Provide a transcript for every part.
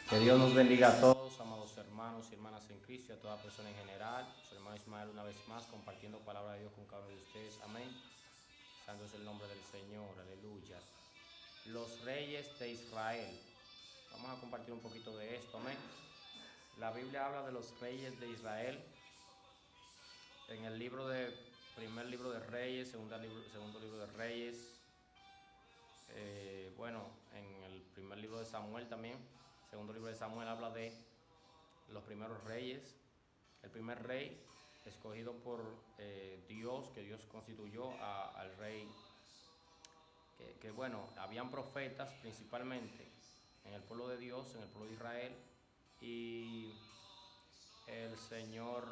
Que Dios nos bendiga a todos, amados hermanos y hermanas en Cristo, y a toda persona en general. Su hermano Ismael una vez más compartiendo palabra de Dios con cada uno de ustedes. Amén. Santo es el nombre del Señor. Aleluya. Los reyes de Israel. Vamos a compartir un poquito de esto. Amén. La Biblia habla de los reyes de Israel en el primer libro de Reyes, segundo libro de Reyes. En el primer libro de Samuel también, segundo libro de Samuel habla de los primeros reyes. El primer rey escogido por Dios, que Dios constituyó al rey, habían profetas principalmente en el pueblo de Dios, en el pueblo de Israel, y el Señor,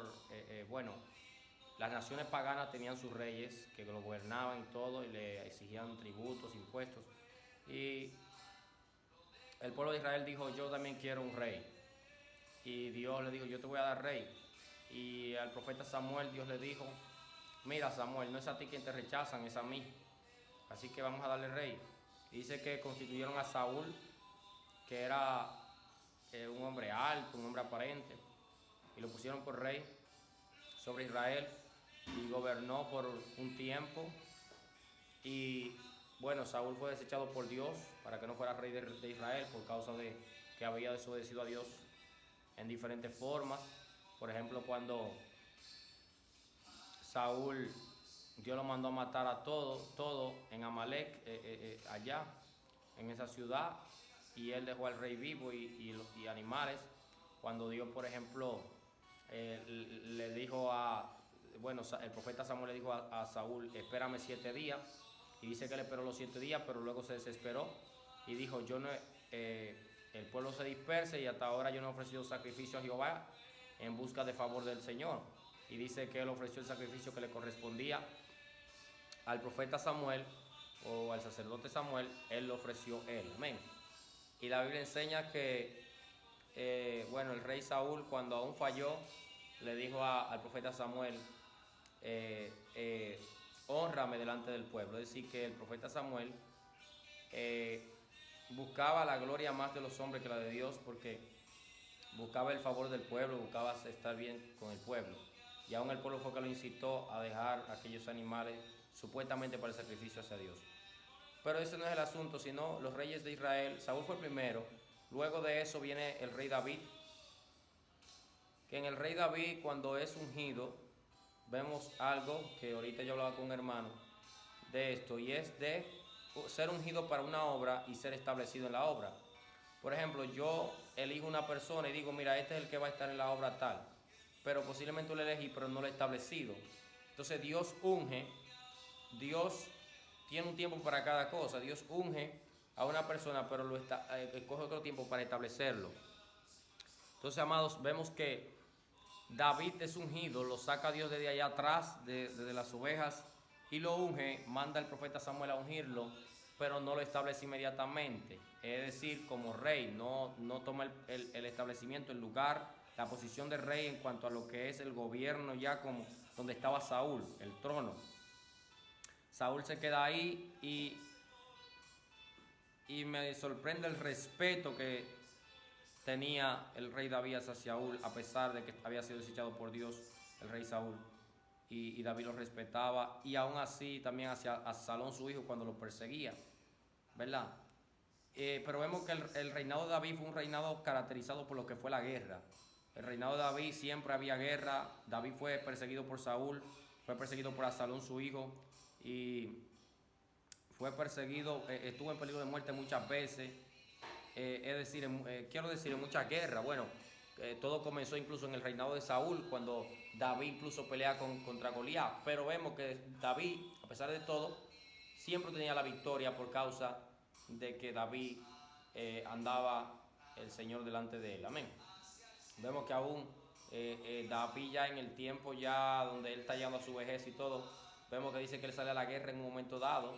las naciones paganas tenían sus reyes que lo gobernaban y todo, y le exigían tributos, impuestos. Y el pueblo de Israel dijo: yo también quiero un rey. Y Dios le dijo: yo te voy a dar rey. Y al profeta Samuel Dios le dijo: mira, Samuel, no es a ti quien te rechazan, es a mí. Así que vamos a darle rey. Y dice que constituyeron a Saúl, que era un hombre alto, un hombre aparente, y lo pusieron por rey sobre Israel, y gobernó por un tiempo. Y bueno, Saúl fue desechado por Dios para que no fuera rey de Israel, por causa de que había desobedecido a Dios en diferentes formas. Por ejemplo, cuando Saúl, Dios lo mandó a matar a todo en Amalek, allá en esa ciudad, y él dejó al rey vivo y animales. Cuando Dios, por ejemplo, le dijo el profeta Samuel le dijo a Saúl: espérame 7 días. Y dice que él esperó los 7 días, pero luego se desesperó y dijo: el pueblo se dispersa y hasta ahora yo no he ofrecido sacrificio a Jehová en busca de favor del Señor. Y dice que él ofreció el sacrificio que le correspondía al profeta Samuel, o al sacerdote Samuel, él lo ofreció él. Amén. Y la Biblia enseña que el rey Saúl, cuando aún falló, le dijo al profeta Samuel: hónrame delante del pueblo. Es decir, que el profeta Samuel buscaba la gloria más de los hombres que la de Dios, porque buscaba el favor del pueblo, buscaba estar bien con el pueblo. Y aún el pueblo fue que lo incitó a dejar aquellos animales supuestamente para el sacrificio hacia Dios. Pero ese no es el asunto, sino los reyes de Israel. Saúl fue el primero. Luego de eso viene el rey David, que en el rey David, cuando es ungido, vemos algo que ahorita yo hablaba con un hermano de esto, y es de ser ungido para una obra y ser establecido en la obra. Por ejemplo, yo elijo una persona y digo: mira, este es el que va a estar en la obra tal, pero posiblemente lo elegí, pero no lo he establecido. Entonces Dios unge, Dios tiene un tiempo para cada cosa. Dios unge a una persona, pero coge otro tiempo para establecerlo. Entonces, amados, vemos que David es ungido, lo saca Dios desde allá atrás, desde las ovejas, y lo unge, manda el profeta Samuel a ungirlo, pero no lo establece inmediatamente. Es decir, como rey, no toma el establecimiento, el lugar, la posición de rey en cuanto a lo que es el gobierno, ya como donde estaba Saúl, el trono. Saúl se queda ahí, y me sorprende el respeto que tenía el rey David hacia Saúl, a pesar de que había sido desechado por Dios el rey Saúl, y David lo respetaba, y aún así también hacia Absalón su hijo cuando lo perseguía, ¿verdad? Pero vemos que el reinado de David fue un reinado caracterizado por lo que fue la guerra. El reinado de David siempre había guerra. David fue perseguido por Saúl, fue perseguido por Absalón su hijo, y fue perseguido, estuvo en peligro de muerte muchas veces. Quiero decir, en muchas guerras. Todo comenzó incluso en el reinado de Saúl, cuando David incluso pelea contra Goliat. Pero vemos que David, a pesar de todo, siempre tenía la victoria por causa de que David andaba el Señor delante de él. Amén. Vemos que aún David, ya en el tiempo ya donde él está llegando a su vejez y todo, vemos que dice que él sale a la guerra en un momento dado,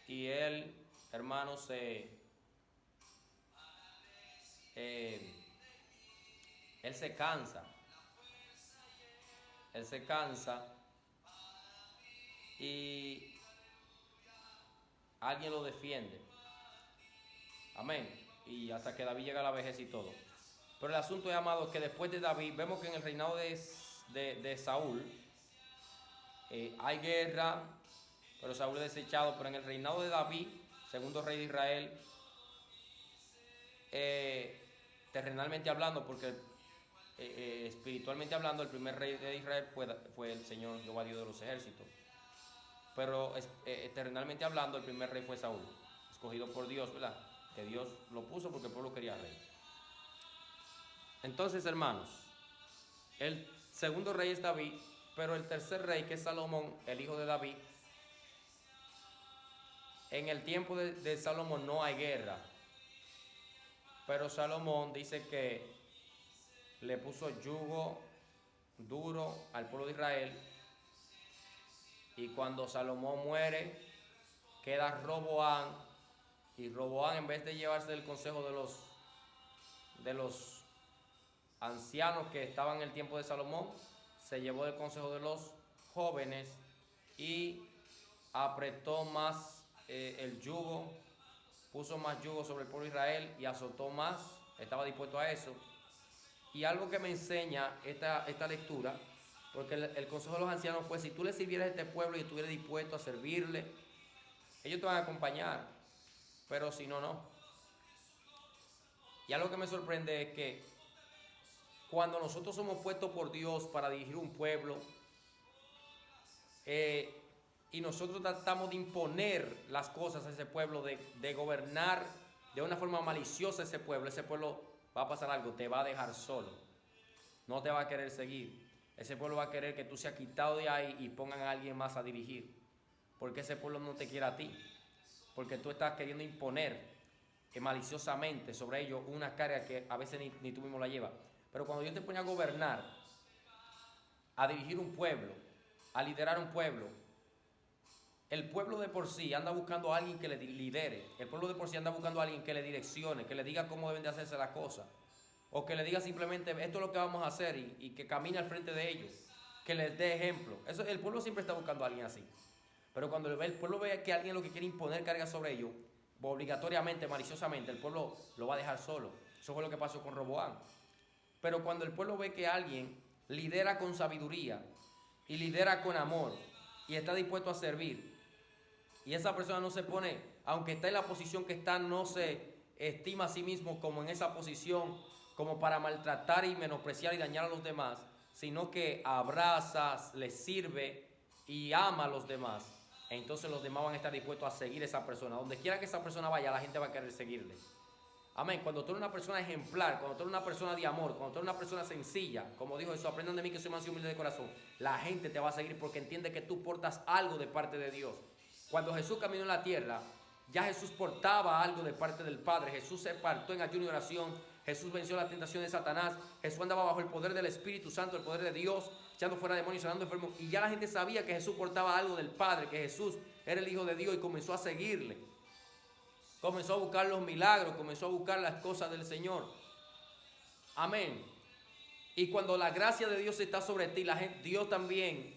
y él, hermanos, él se cansa. Él se cansa y alguien lo defiende. Amén. y hasta que David llega a la vejez y todo. Pero el asunto es, amado, que después de David, vemos que en el reinado de Saúl hay guerra, pero Saúl es desechado. Pero en el reinado de David, segundo rey de Israel, terrenalmente hablando, porque espiritualmente hablando, el primer rey de Israel fue el Señor Jehová Dios de los ejércitos. Pero terrenalmente hablando, el primer rey fue Saúl, escogido por Dios, ¿verdad? Que Dios lo puso porque el pueblo quería rey. Entonces, hermanos, el segundo rey es David, pero el tercer rey, que es Salomón, el hijo de David, en el tiempo de Salomón no hay guerra, pero Salomón dice que le puso yugo duro al pueblo de Israel, y cuando Salomón muere, queda Roboam, y Roboam, en vez de llevarse el consejo de los ancianos que estaban en el tiempo de Salomón, se llevó el consejo de los jóvenes y apretó más el yugo, puso más yugo sobre el pueblo de Israel y azotó más, estaba dispuesto a eso. Y algo que me enseña esta lectura, porque el consejo de los ancianos fue: si tú le sirvieras a este pueblo y estuvieras dispuesto a servirle, ellos te van a acompañar, pero si no, no. Y algo que me sorprende es que cuando nosotros somos puestos por Dios para dirigir un pueblo, y nosotros tratamos de imponer las cosas a ese pueblo, de gobernar de una forma maliciosa ese pueblo va a pasar algo, te va a dejar solo, no te va a querer seguir. Ese pueblo va a querer que tú seas quitado de ahí y pongan a alguien más a dirigir, porque ese pueblo no te quiere a ti, porque tú estás queriendo imponer maliciosamente sobre ellos una carga que a veces ni tú mismo la llevas. Pero cuando Dios te pone a gobernar, a dirigir un pueblo, a liderar un pueblo, el pueblo de por sí anda buscando a alguien que le lidere. El pueblo de por sí anda buscando a alguien que le direccione, que le diga cómo deben de hacerse las cosas. O que le diga simplemente: esto es lo que vamos a hacer, y que camine al frente de ellos, que les dé ejemplo. El pueblo siempre está buscando a alguien así. Pero cuando el pueblo ve que alguien lo que quiere imponer carga sobre ellos, obligatoriamente, maliciosamente, el pueblo lo va a dejar solo. Eso fue lo que pasó con Roboam. Pero cuando el pueblo ve que alguien lidera con sabiduría y lidera con amor y está dispuesto a servir, y esa persona no se pone, aunque está en la posición que está, no se estima a sí mismo como en esa posición, como para maltratar y menospreciar y dañar a los demás, sino que abraza, les sirve y ama a los demás, entonces los demás van a estar dispuestos a seguir a esa persona. Donde quiera que esa persona vaya, la gente va a querer seguirle. Amén. Cuando tú eres una persona ejemplar, cuando tú eres una persona de amor, cuando tú eres una persona sencilla, como dijo Jesús: aprendan de mí que soy manso y humilde de corazón, la gente te va a seguir porque entiende que tú portas algo de parte de Dios. Cuando Jesús caminó en la tierra, ya Jesús portaba algo de parte del Padre. Jesús se apartó en ayuno y oración. Jesús venció la tentación de Satanás. Jesús andaba bajo el poder del Espíritu Santo, el poder de Dios, echando fuera demonios, sanando enfermos. Y ya la gente sabía que Jesús portaba algo del Padre, que Jesús era el Hijo de Dios, y comenzó a seguirle. Comenzó a buscar los milagros, comenzó a buscar las cosas del Señor. Amén. Y cuando la gracia de Dios está sobre ti, Dios también,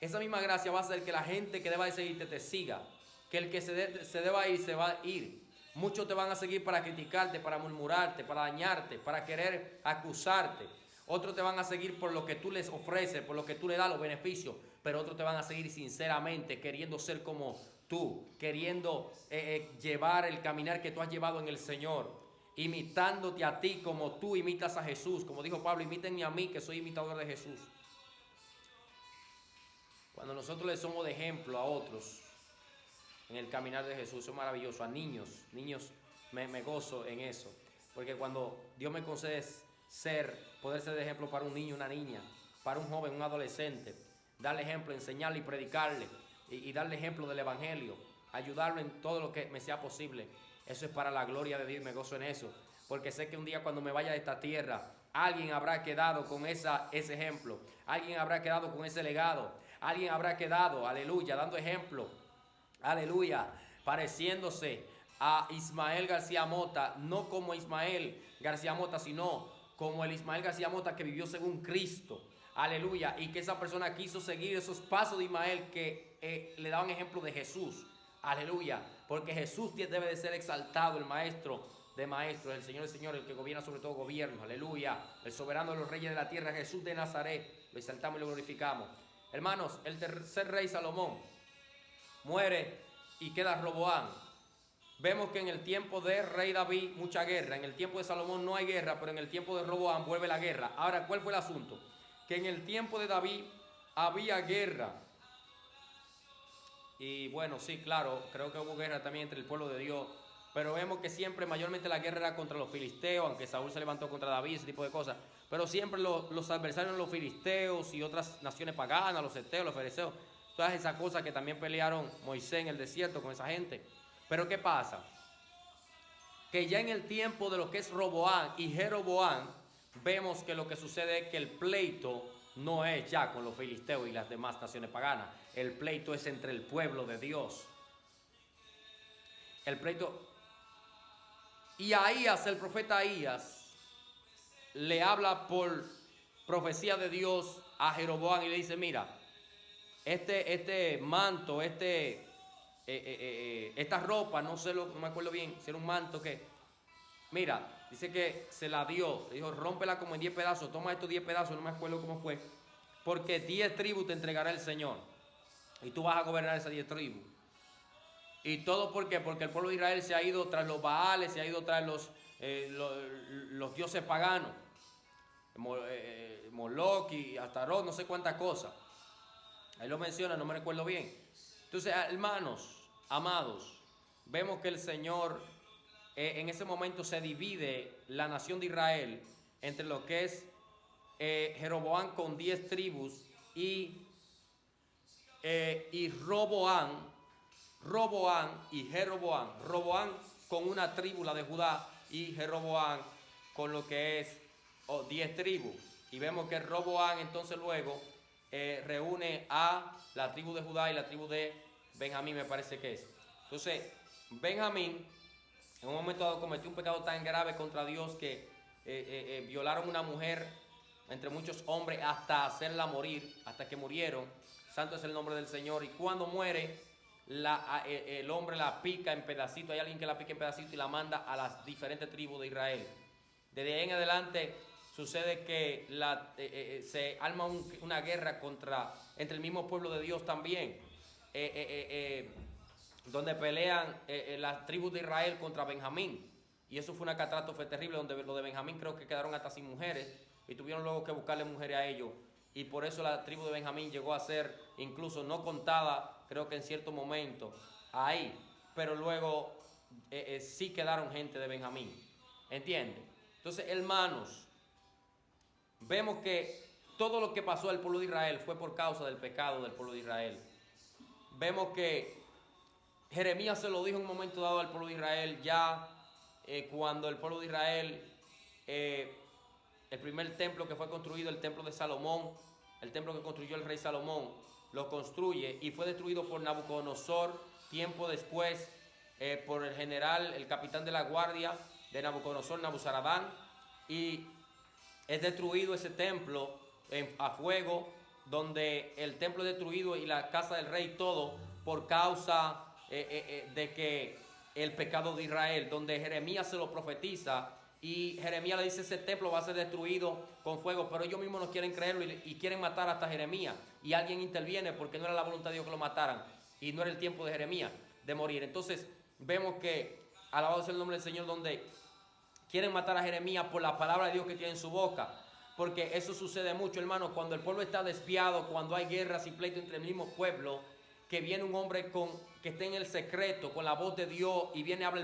esa misma gracia va a hacer que la gente que deba de seguirte te siga. Que el que se deba ir, se va a ir. Muchos te van a seguir para criticarte, para murmurarte, para dañarte, para querer acusarte. Otros te van a seguir por lo que tú les ofreces, por lo que tú le das, los beneficios. Pero otros te van a seguir sinceramente, queriendo ser como tú, queriendo llevar el caminar que tú has llevado en el Señor, imitándote a ti como tú imitas a Jesús. Como dijo Pablo: imítenme a mí, que soy imitador de Jesús. Cuando nosotros le somos de ejemplo a otros en el caminar de Jesús, eso es maravilloso. A niños me gozo en eso, porque cuando Dios me concede poder ser de ejemplo para un niño, una niña, para un joven, un adolescente, darle ejemplo, enseñarle y predicarle, y darle ejemplo del Evangelio, ayudarlo en todo lo que me sea posible, eso es para la gloria de Dios. Me gozo en eso, porque sé que un día cuando me vaya de esta tierra, alguien habrá quedado con ese ejemplo, alguien habrá quedado con ese legado, alguien habrá quedado, aleluya, dando ejemplo, aleluya, pareciéndose a Ismael García Mota, no como Ismael García Mota, sino como el Ismael García Mota que vivió según Cristo, aleluya, y que esa persona quiso seguir esos pasos de Ismael que le daban ejemplo de Jesús, aleluya, porque Jesús debe de ser exaltado, el maestro, de maestros, el Señor de señores, el que gobierna sobre todo gobiernos, aleluya, el soberano de los reyes de la tierra, Jesús de Nazaret, lo exaltamos y lo glorificamos. Hermanos, el tercer rey Salomón muere y queda Roboam. Vemos que en el tiempo de rey David mucha guerra, en el tiempo de Salomón no hay guerra, pero en el tiempo de Roboam vuelve la guerra. Ahora, ¿cuál fue el asunto? Que en el tiempo de David había guerra. Y bueno, sí, claro, creo que hubo guerra también entre el pueblo de Dios, pero vemos que siempre, mayormente la guerra era contra los filisteos, aunque Saúl se levantó contra David, ese tipo de cosas, pero siempre los adversarios eran los filisteos y otras naciones paganas, los heteos, los fereceos, todas esas cosas que también pelearon Moisés en el desierto con esa gente. Pero ¿qué pasa? Que ya en el tiempo de lo que es Roboam y Jeroboam, vemos que lo que sucede es que el pleito no es ya con los filisteos y las demás naciones paganas. El pleito es entre el pueblo de Dios. El pleito. Y Ahías, el profeta Ahías, le habla por profecía de Dios a Jeroboam y le dice: mira, este manto, esta ropa, no me acuerdo bien si era un manto que, mira, dice que se la dio, dijo: rómpela como en 10 pedazos, toma estos 10 pedazos, no me acuerdo cómo fue, porque 10 tribus te entregará el Señor y tú vas a gobernar esas 10 tribus. Y todo ¿por qué? Porque el pueblo de Israel se ha ido tras los Baales, se ha ido tras los dioses paganos, Moloch y Astarot, no sé cuántas cosas. Ahí lo menciona, no me recuerdo bien. Entonces, hermanos, amados, vemos que el Señor en ese momento se divide la nación de Israel entre lo que es Jeroboam con 10 tribus y Roboam y Jeroboam. Roboam con una tribu, la de Judá, y Jeroboam con lo que es 10 tribus. Y vemos que Roboam entonces luego reúne a la tribu de Judá y la tribu de Benjamín, me parece que es. Entonces, Benjamín en un momento dado cometió un pecado tan grave contra Dios que violaron una mujer entre muchos hombres hasta hacerla morir, hasta que murieron. Santo es el nombre del Señor. Y cuando muere, el hombre la pica en pedacitos. Hay alguien que la pica en pedacitos y la manda a las diferentes tribus de Israel. Desde ahí en adelante sucede que se arma una guerra entre el mismo pueblo de Dios también, donde pelean las tribus de Israel contra Benjamín. Y eso fue una catástrofe terrible, donde los de Benjamín creo que quedaron hasta sin mujeres y tuvieron luego que buscarle mujeres a ellos. Y por eso la tribu de Benjamín llegó a ser incluso no contada, creo que en cierto momento, ahí. Pero luego sí quedaron gente de Benjamín. ¿Entienden? Entonces, hermanos, vemos que todo lo que pasó al pueblo de Israel fue por causa del pecado del pueblo de Israel. Vemos que Jeremías se lo dijo en un momento dado al pueblo de Israel, ya cuando el pueblo de Israel, el primer templo que fue construido, el templo de Salomón, el templo que construyó el rey Salomón, lo construye y fue destruido por Nabucodonosor tiempo después, por el general, el capitán de la guardia de Nabucodonosor, Nabuzaradán, y es destruido ese templo a fuego, donde el templo es destruido y la casa del rey, todo por causa de que el pecado de Israel, donde Jeremías se lo profetiza y Jeremías le dice: ese templo va a ser destruido con fuego, pero ellos mismos no quieren creerlo y quieren matar hasta Jeremías, y alguien interviene porque no era la voluntad de Dios que lo mataran y no era el tiempo de Jeremías de morir. Entonces vemos que, alabado sea el nombre del Señor, donde quieren matar a Jeremías por la palabra de Dios que tiene en su boca, porque eso sucede mucho, hermano, cuando el pueblo está despiado, cuando hay guerras y pleitos entre el mismo pueblo, que viene un hombre que esté en el secreto con la voz de Dios y viene a hablar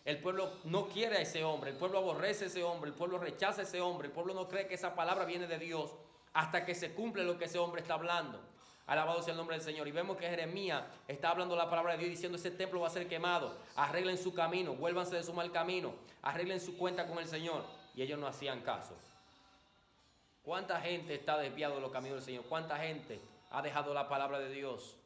el pueblo no quiere a ese hombre, el pueblo aborrece a ese hombre, el pueblo rechaza a ese hombre, el pueblo no cree que esa palabra viene de Dios hasta que se cumple lo que ese hombre está hablando. Alabado sea el nombre del Señor. Y vemos que Jeremías está hablando la palabra de Dios diciendo: ese templo va a ser quemado, arreglen su camino, vuélvanse de su mal camino, arreglen su cuenta con el Señor. Y ellos no hacían caso. ¿Cuánta gente está desviado de los caminos del Señor? ¿Cuánta gente ha dejado la palabra de Dios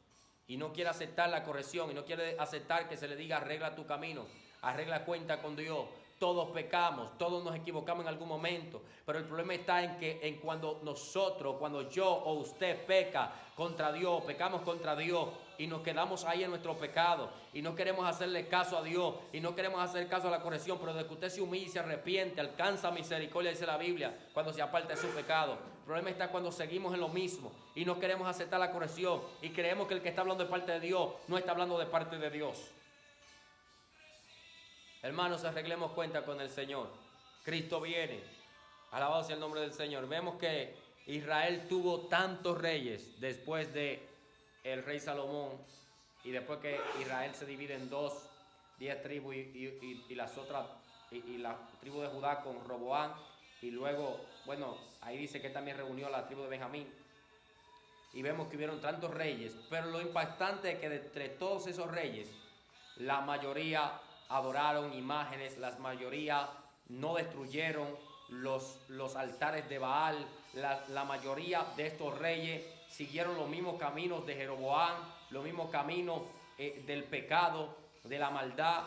y no quiere aceptar la corrección y no quiere aceptar que se le diga: arregla tu camino, arregla cuenta con Dios? todos pecamos, todos nos equivocamos en algún momento, pero el problema está en cuando yo o usted peca contra Dios, pecamos contra Dios y nos quedamos ahí en nuestro pecado y no queremos hacerle caso a Dios y no queremos hacer caso a la corrección, pero de que usted se humille y se arrepiente, alcanza misericordia, dice la Biblia, cuando se aparta de su pecado. El problema está cuando seguimos en lo mismo y no queremos aceptar la corrección y creemos que el que está hablando de parte de Dios no está hablando de parte de Dios. Hermanos, arreglemos cuenta con el Señor. Cristo viene. Alabado sea el nombre del Señor. Vemos que Israel tuvo tantos reyes después de el rey Salomón y después que Israel se divide en 10 tribus y las otras y la tribu de Judá con Roboán y luego, bueno, ahí dice que también reunió a la tribu de Benjamín y vemos que hubieron tantos reyes, pero lo impactante es que de entre todos esos reyes la mayoría adoraron imágenes, la mayoría no destruyeron los altares de Baal, la mayoría de estos reyes siguieron los mismos caminos de Jeroboam, los mismos caminos del pecado, de la maldad.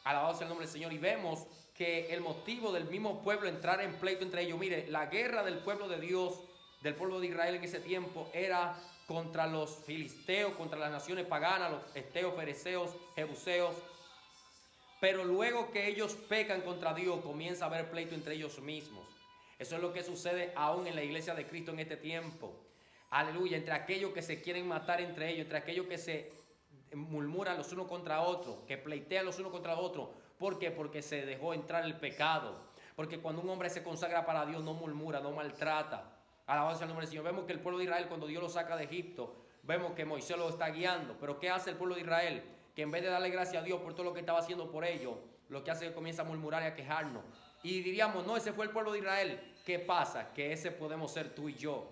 Alabado sea el nombre del Señor. Y vemos que el motivo del mismo pueblo entrar en pleito entre ellos, mire, la guerra del pueblo de Dios, del pueblo de Israel en ese tiempo era contra los filisteos, contra las naciones paganas, los esteos, fereceos, jebuseos. Pero luego que ellos pecan contra Dios, comienza a haber pleito entre ellos mismos. Eso es lo que sucede aún en la iglesia de Cristo en este tiempo. Aleluya, entre aquellos que se quieren matar entre ellos, entre aquellos que se murmuran los unos contra otros, que pleitean los unos contra otros. ¿Por qué? Porque se dejó entrar el pecado. Porque cuando un hombre se consagra para Dios, no murmura, no maltrata. Alabado sea el nombre del Señor. Vemos que el pueblo de Israel, cuando Dios lo saca de Egipto, vemos que Moisés lo está guiando. Pero ¿qué hace el pueblo de Israel? Que en vez de darle gracias a Dios por todo lo que estaba haciendo por ellos, lo que hace es que comienza a murmurar y a quejarnos. Y diríamos, no, ese fue el pueblo de Israel. ¿Qué pasa? Que ese podemos ser tú y yo.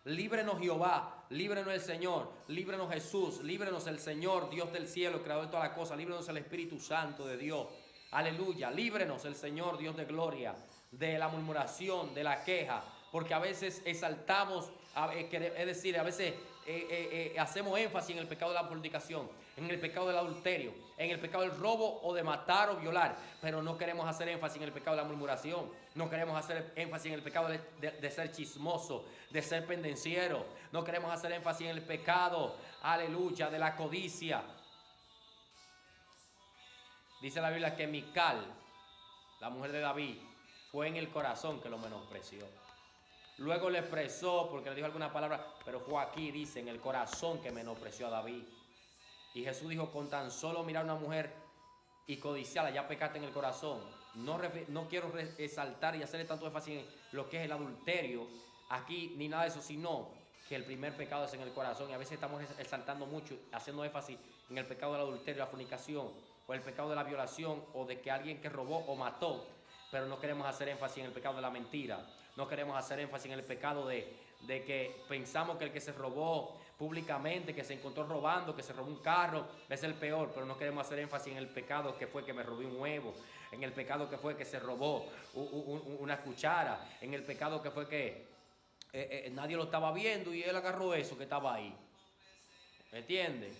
Líbrenos Jehová, líbrenos el Señor, líbrenos Jesús, líbrenos el Señor, Dios del cielo, creador de todas las cosas, líbrenos el Espíritu Santo de Dios. Aleluya, líbrenos el Señor, Dios de gloria, de la murmuración, de la queja, porque a veces exaltamos, es decir, a veces hacemos énfasis en el pecado de la fornicación, en el pecado del adulterio, en el pecado del robo o de matar o violar, pero no queremos hacer énfasis en el pecado de la murmuración, no queremos hacer énfasis en el pecado de ser chismoso, de ser pendenciero, no queremos hacer énfasis en el pecado, aleluya, de la codicia. Dice la Biblia que Mical, la mujer de David, fue en el corazón que lo menospreció. Luego le expresó porque le dijo alguna palabra, pero fue aquí, dice, en el corazón que menospreció a David. Y Jesús dijo, con tan solo mirar a una mujer y codiciarla, ya pecaste en el corazón. No quiero exaltar y hacerle tanto énfasis en lo que es el adulterio aquí, ni nada de eso, sino que el primer pecado es en el corazón. Y a veces estamos exaltando mucho, haciendo énfasis en el pecado del adulterio, la fornicación, o el pecado de la violación, o de que alguien que robó o mató. Pero no queremos hacer énfasis en el pecado de la mentira. No queremos hacer énfasis en el pecado de que pensamos que el que se robó públicamente, que se encontró robando, que se robó un carro, es el peor. Pero no queremos hacer énfasis en el pecado que fue que me robé un huevo, en el pecado que fue que se robó una cuchara, en el pecado que fue que nadie lo estaba viendo y él agarró eso que estaba ahí. ¿Entiende?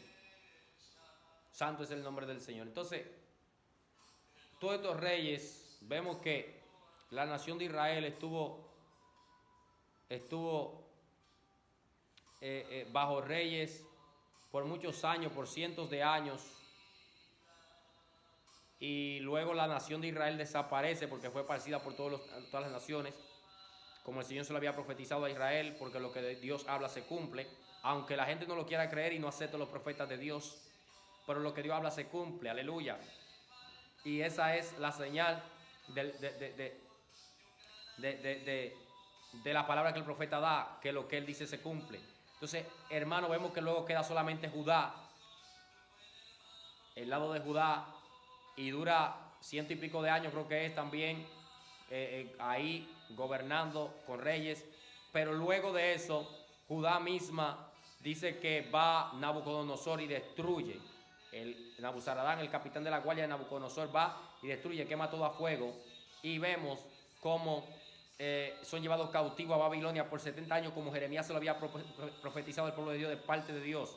Santo es el nombre del Señor. Entonces, todos estos reyes, vemos que la nación de Israel estuvo bajo reyes por muchos años, por cientos de años, y luego la nación de Israel desaparece porque fue esparcida por todas las naciones, como el Señor se lo había profetizado a Israel, porque lo que Dios habla se cumple, aunque la gente no lo quiera creer y no acepte los profetas de Dios, pero lo que Dios habla se cumple, aleluya. Y esa es la señal de la palabra que el profeta da, que lo que él dice se cumple. Entonces, hermano, vemos que luego queda solamente Judá, el lado de Judá, y dura 100 y pico de años, creo que es también, ahí gobernando con reyes. Pero luego de eso, Judá misma dice que va Nabucodonosor y destruye. Nabuzaradán, el capitán de la guardia de Nabucodonosor, va y destruye, quema todo a fuego. Y vemos cómo son llevados cautivos a Babilonia por 70 años, como Jeremías se lo había profetizado al pueblo de Dios de parte de Dios.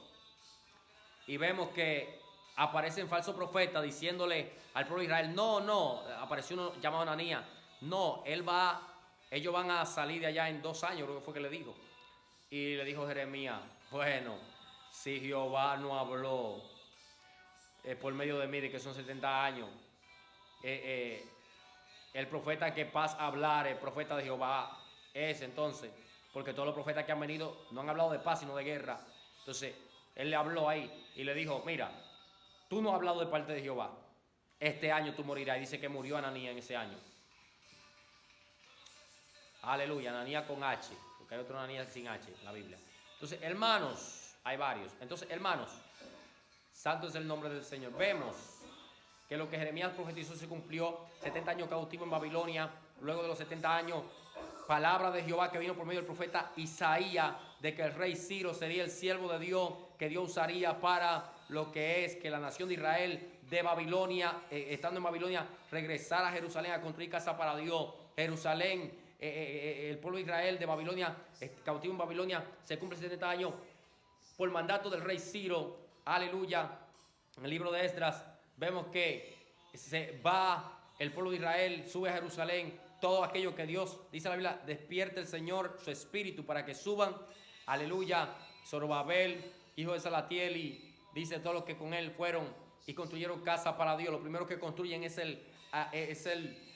Y vemos que aparecen falsos profetas diciéndole al pueblo de Israel, no, apareció uno llamado Ananías, no, ellos van a salir de allá en 2 años, creo que fue que le dijo. Y le dijo Jeremías, bueno, si Jehová no habló por medio de mí, de que son 70 años, el profeta que paz hablar, el profeta de Jehová es entonces, porque todos los profetas que han venido no han hablado de paz sino de guerra. Entonces él le habló ahí y le dijo, mira, tú no has hablado de parte de Jehová, este año tú morirás. Y dice que murió Ananías en ese año. Aleluya, Ananías con H, porque hay otro Ananías sin H en la Biblia. Entonces, hermanos, hay varios. Entonces, hermanos, santo es el nombre del Señor. Vemos que lo que Jeremías profetizó se cumplió, 70 años cautivo en Babilonia. Luego de los 70 años, palabra de Jehová que vino por medio del profeta Isaías, de que el rey Ciro sería el siervo de Dios, que Dios usaría para lo que es que la nación de Israel de Babilonia, estando en Babilonia, regresara a Jerusalén a construir casa para Dios. Jerusalén, el pueblo de Israel de Babilonia, cautivo en Babilonia, se cumple 70 años por mandato del rey Ciro. Aleluya. En el libro de Esdras vemos que se va el pueblo de Israel, sube a Jerusalén. Todo aquello que Dios, dice la Biblia, despierte el Señor su espíritu para que suban. Aleluya. Zorobabel, hijo de Salatiel, y dice todos los que con él fueron y construyeron casa para Dios. Lo primero que construyen es el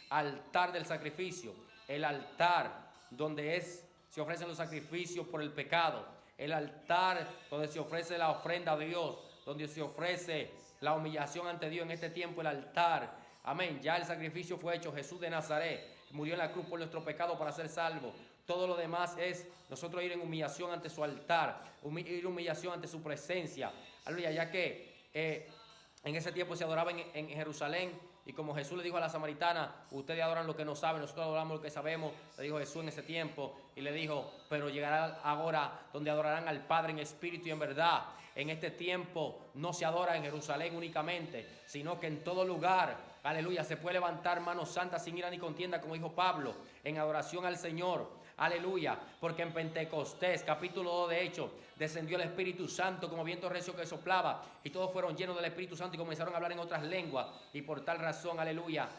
altar del sacrificio. El altar donde se ofrecen los sacrificios por el pecado. El altar donde se ofrece la ofrenda a Dios. Donde se ofrece la humillación ante Dios en este tiempo. El altar. Amén. Ya el sacrificio fue hecho. Jesús de Nazaret murió en la cruz por nuestro pecado para ser salvo. Todo lo demás es nosotros ir en humillación ante su altar. Ir en humillación ante su presencia. Aleluya. Ya que en ese tiempo se adoraba en Jerusalén. Y como Jesús le dijo a la samaritana, ustedes adoran lo que no saben, nosotros adoramos lo que sabemos, le dijo Jesús en ese tiempo, y le dijo, pero llegará ahora donde adorarán al Padre en espíritu y en verdad. En este tiempo no se adora en Jerusalén únicamente, sino que en todo lugar, aleluya, se puede levantar manos santas sin ira ni contienda, como dijo Pablo, en adoración al Señor. Aleluya, porque en Pentecostés, capítulo 2 de Hechos, descendió el Espíritu Santo como viento recio que soplaba, y todos fueron llenos del Espíritu Santo y comenzaron a hablar en otras lenguas. Y por tal razón, aleluya,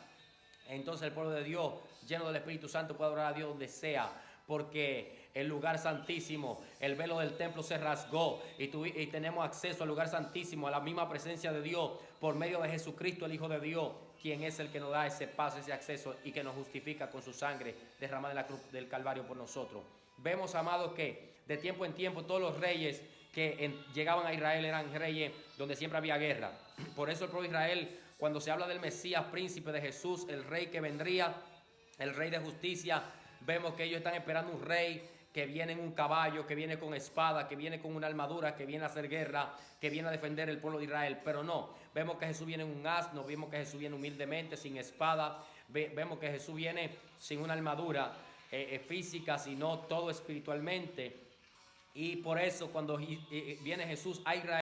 entonces el pueblo de Dios, lleno del Espíritu Santo, puede adorar a Dios donde sea, porque el lugar santísimo, el velo del templo se rasgó y tenemos acceso al lugar santísimo, a la misma presencia de Dios por medio de Jesucristo, el Hijo de Dios, quien es el que nos da ese paso, ese acceso y que nos justifica con su sangre derramada en la cruz del Calvario por nosotros. Vemos, amados, que de tiempo en tiempo todos los reyes que llegaban a Israel eran reyes donde siempre había guerra. Por eso el pueblo de Israel, cuando se habla del Mesías, príncipe de Jesús, el rey que vendría, el rey de justicia, vemos que ellos están esperando un rey que viene en un caballo, que viene con espada, que viene con una armadura, que viene a hacer guerra, que viene a defender el pueblo de Israel. Pero no, vemos que Jesús viene en un asno, vemos que Jesús viene humildemente, sin espada, vemos que Jesús viene sin una armadura física, sino todo espiritualmente. Y por eso cuando viene Jesús a Israel,